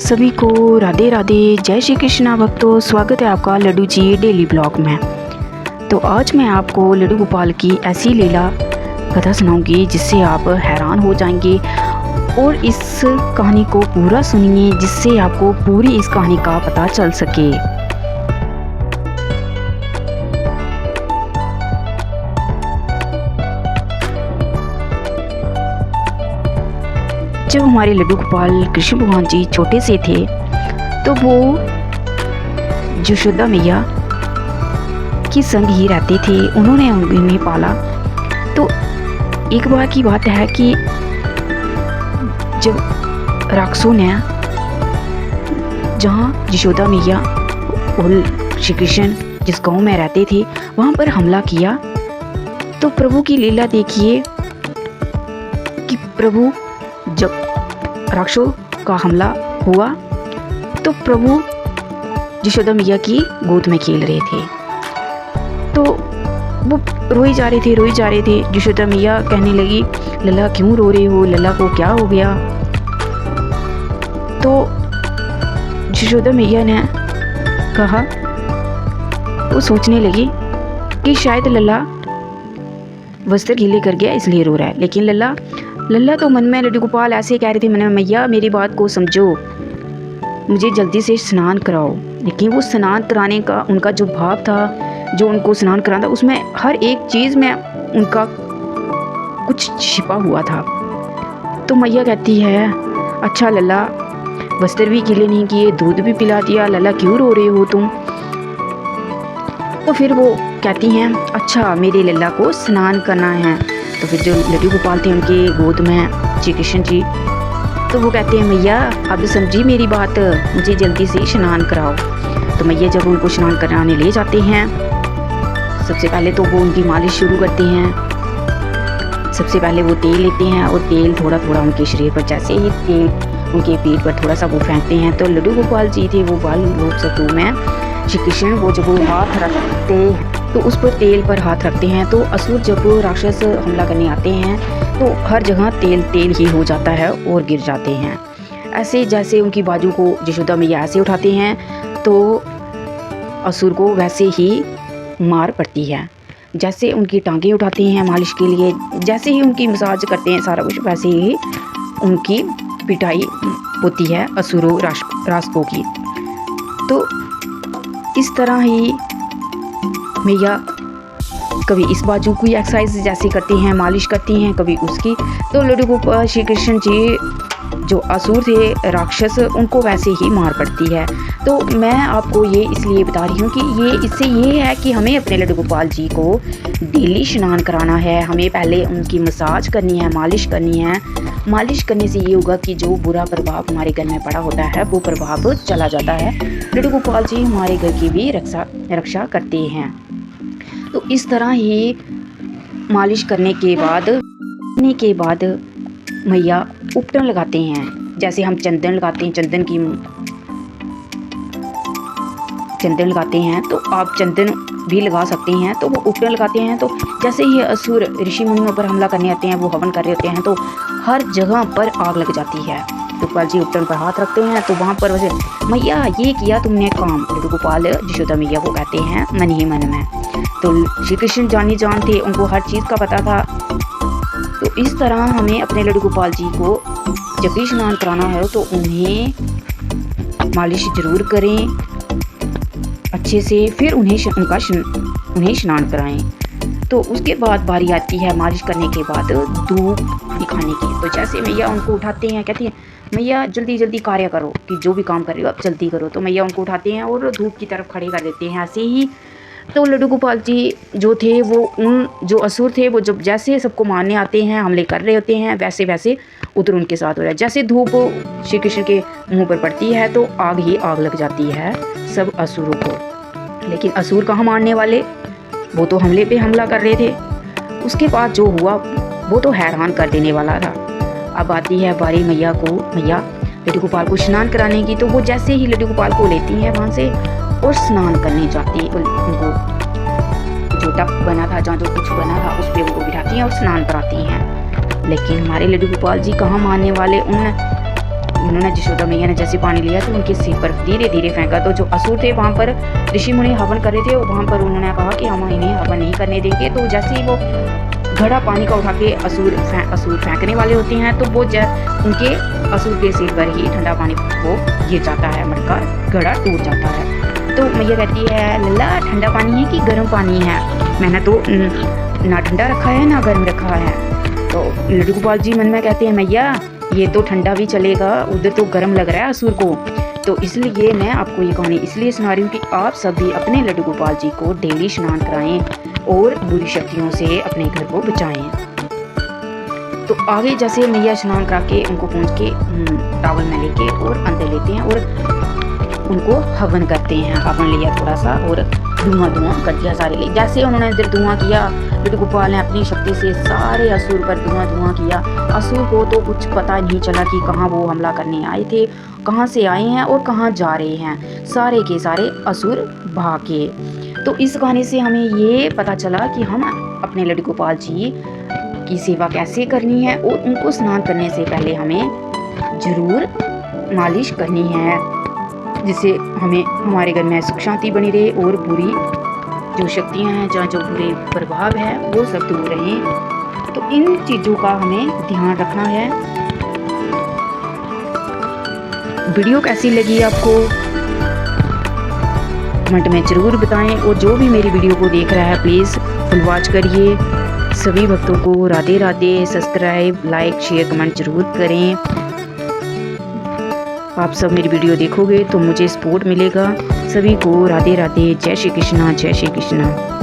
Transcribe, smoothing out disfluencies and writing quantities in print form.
सभी को राधे राधे, जय श्री कृष्णा भक्तों। स्वागत है आपका लड्डू जी डेली ब्लॉग में। तो आज मैं आपको लड्डू गोपाल की ऐसी लीला कथा सुनाऊंगी जिससे आप हैरान हो जाएंगे। और इस कहानी को पूरा सुनिए जिससे आपको पूरी इस कहानी का पता चल सके। जब हमारे लड्डू गोपाल कृष्ण भगवान जी छोटे से थे तो वो यशोदा मैया के संग ही रहते थे। उन्होंने उन्हें पाला। तो एक बार की बात है कि जब राक्षसों ने जहाँ यशोदा मैया और श्री कृष्ण जिस गांव में रहते थे वहाँ पर हमला किया, तो प्रभु की लीला देखिए कि प्रभु जब राक्षसों का हमला हुआ तो प्रभु यशोदा मैया की गोद में खेल रहे थे। तो वो रोए जा रहे थे। यशोदा मैया कहने लगी, लल्ला क्यों रो रहे हो, लल्ला को क्या हो गया। तो यशोदा मैया ने कहा, वो सोचने लगी कि शायद लल्ला वस्त्र गीले कर गया इसलिए रो रहा है। लेकिन लल्ला तो मन में लड्डू गोपाल ऐसे कह रहे थे, मैंने मैया मेरी बात को समझो, मुझे जल्दी से स्नान कराओ। लेकिन वो स्नान कराने का उनका जो भाव था, जो उनको स्नान कराना था, उसमें हर एक चीज़ में उनका कुछ छिपा हुआ था। तो मैया कहती है, अच्छा लल्ला वस्त्र भी गीले नहीं किए, दूध भी पिला दिया, लल्ला क्यों रो रहे हो तुम। तो फिर वो कहती हैं, अच्छा मेरे लल्ला को स्नान करना है। तो फिर जो लड्डू गोपाल थे उनके गोद में श्री कृष्ण जी, तो वो कहते हैं, मैया अब समझी मेरी बात, मुझे जल्दी से स्नान कराओ। तो मैया जब उनको स्नान कराने ले जाते हैं, सबसे पहले तो वो उनकी मालिश शुरू करते हैं। सबसे पहले वो तेल लेते हैं और तेल थोड़ा थोड़ा उनके शरीर पर, जैसे ही तेल उनके पेट पर थोड़ा सा वो फेंकते हैं तो लड्डू गोपाल जी थे वो बाल रूप सत्व में श्री कृष्ण वो जब वो हाथ रखते तो उस पर तेल पर हाथ रखते हैं तो असुर जब राक्षस हमला करने आते हैं तो हर जगह तेल तेल ही हो जाता है और गिर जाते हैं। ऐसे जैसे उनकी बाजू को यशोदा मैया ऐसे उठाते हैं तो असुर को वैसे ही मार पड़ती है। जैसे उनकी टांगें उठाते हैं मालिश के लिए, जैसे ही उनकी मसाज करते हैं सारा कुछ, वैसे ही उनकी पिटाई होती है असुरों राक्षसों की। तो इस तरह ही मैया कभी इस बाजू की एक्सरसाइज जैसे करती हैं, मालिश करती हैं, कभी उसकी। तो लड्डू गोपाल श्री कृष्ण जी जो असुर थे राक्षस, उनको वैसे ही मार पड़ती है। तो मैं आपको ये इसलिए बता रही हूँ कि इससे ये है कि हमें अपने लड्डू गोपाल जी को डेली स्नान कराना है। हमें पहले उनकी मसाज करनी है, मालिश करनी है। मालिश करने से ये होगा कि जो बुरा प्रभाव हमारे घर में पड़ा होता है वो प्रभाव चला जाता है। लड्डू गोपाल जी हमारे घर की भी रक्षा करते हैं। तो इस तरह ही मालिश करने के बाद मैया उपटन लगाते हैं। जैसे हम चंदन लगाते हैं, चंदन लगाते हैं तो आप चंदन भी लगा सकते हैं। तो वो उपटन लगाते हैं तो जैसे ही असुर ऋषि मुनियों पर हमला करने आते हैं, वो हवन कर रहे होते हैं तो हर जगह पर आग लग जाती है। गोपाल जी उपटन पर हाथ रखते हैं तो वहाँ पर वैसे, मैया ये किया तुमने काम। लड्डू गोपाल यशोदा मैया को कहते हैं मन ही मन में। तो श्री कृष्ण जान थे, उनको हर चीज़ का पता था। तो इस तरह हमें अपने लड्डू गोपाल जी को जब भी स्नान कराना है तो उन्हें मालिश जरूर करें अच्छे से, फिर उन्हें स्नान कराएं। तो उसके बाद बारी आती है मालिश करने के बाद धूप दिखाने की। तो जैसे मैया उनको उठाते हैं, कहती हैं मैया जल्दी जल्दी कार्य करो, कि जो भी काम कर रहे हो आप जल्दी करो। तो मैया उनको उठाते हैं और धूप की तरफ खड़े कर देते हैं ऐसे ही। तो लड्डू गोपाल जी जो थे वो उन जो असुर थे वो जब जैसे सबको मारने आते हैं, हमले कर रहे होते हैं, वैसे वैसे उधर उनके साथ हो रहा है। जैसे धूप श्री कृष्ण के मुंह पर पड़ती है तो आग ही आग लग जाती है सब असुरों को। लेकिन असुर कहाँ मारने वाले, वो तो हमले पे हमला कर रहे थे। उसके बाद जो हुआ वो तो हैरान कर देने वाला था। अब आती है बारी मैया लड्डू गोपाल को स्नान कराने की। तो वो जैसे ही लड्डू गोपाल को लेती है वहाँ से और स्नान करने जाती है, उनको जो टप बना था, जहाँ जो कुछ बना था उस पर उनको बिठाती हैं और स्नान कराती हैं। लेकिन हमारे लड्डू गोपाल जी कहाँ मानने वाले, उन्होंने यशोदा मैया ने जैसे पानी लिया तो उनके सिर पर धीरे धीरे फेंका। तो जो असुर थे वहाँ पर ऋषि मुनि हवन कर रहे थे, वहाँ पर उन्होंने कहा कि हम इन्हें हवन नहीं करने देंगे। तो जैसे ही वो घड़ा पानी का उठा के असुर फेंकने वाले होते हैं, तो वो उनके असुर के सिर पर ही ठंडा पानी वो गिर जाता है, मटका घड़ा टूट जाता है। तो मैया कहती है, लल्ला ठंडा पानी है कि गर्म पानी है? मैंने तो ना ठंडा रखा है ना गर्म रखा है। तो लड्डू गोपाल जी मन में कहते हैं, मैया ये तो ठंडा भी चलेगा, उधर तो गर्म लग रहा है असुर को। तो इसलिए मैं आपको ये कहानी इसलिए सुना रही हूँ कि आप सभी अपने लड्डू गोपाल जी को डेली स्नान कराएं और बुरी शक्तियों से अपने घर को बचाएं। तो आगे जैसे मैया स्नान करा के उनको पहुँच के टावल में लेके और अंदर लेते हैं और उनको हवन करते हैं। हवन लिया थोड़ा सा और धुआं कर दिया सारे लिए। जैसे उन्होंने इधर धुआं किया, लड्डू गोपाल ने अपनी शक्ति से सारे असुर पर धुआं किया। असुर को तो कुछ पता नहीं चला कि कहाँ वो हमला करने आए थे, कहाँ से आए हैं और कहाँ जा रहे हैं। सारे के सारे असुर भागे। तो इस गाने से हमें ये पता चला कि हम अपने लड्डू गोपाल जी की सेवा कैसे करनी है और उनको स्नान करने से पहले हमें ज़रूर मालिश करनी है, जिससे हमें हमारे घर में सुख शांति बनी रहे और बुरी जो शक्तियाँ हैं, जहाँ जो बुरे प्रभाव है वो सब दूर रहें। तो इन चीज़ों का हमें ध्यान रखना है। वीडियो कैसी लगी आपको कमेंट में ज़रूर बताएं, और जो भी मेरी वीडियो को देख रहा है प्लीज़ फुल वॉच करिए। सभी भक्तों को Radhe Radhe. Subscribe, like, share, comment ज़रूर करें। आप सब मेरी वीडियो देखोगे तो मुझे सपोर्ट मिलेगा। सभी को राधे राधे। जय श्री कृष्णा, जय श्री कृष्णा।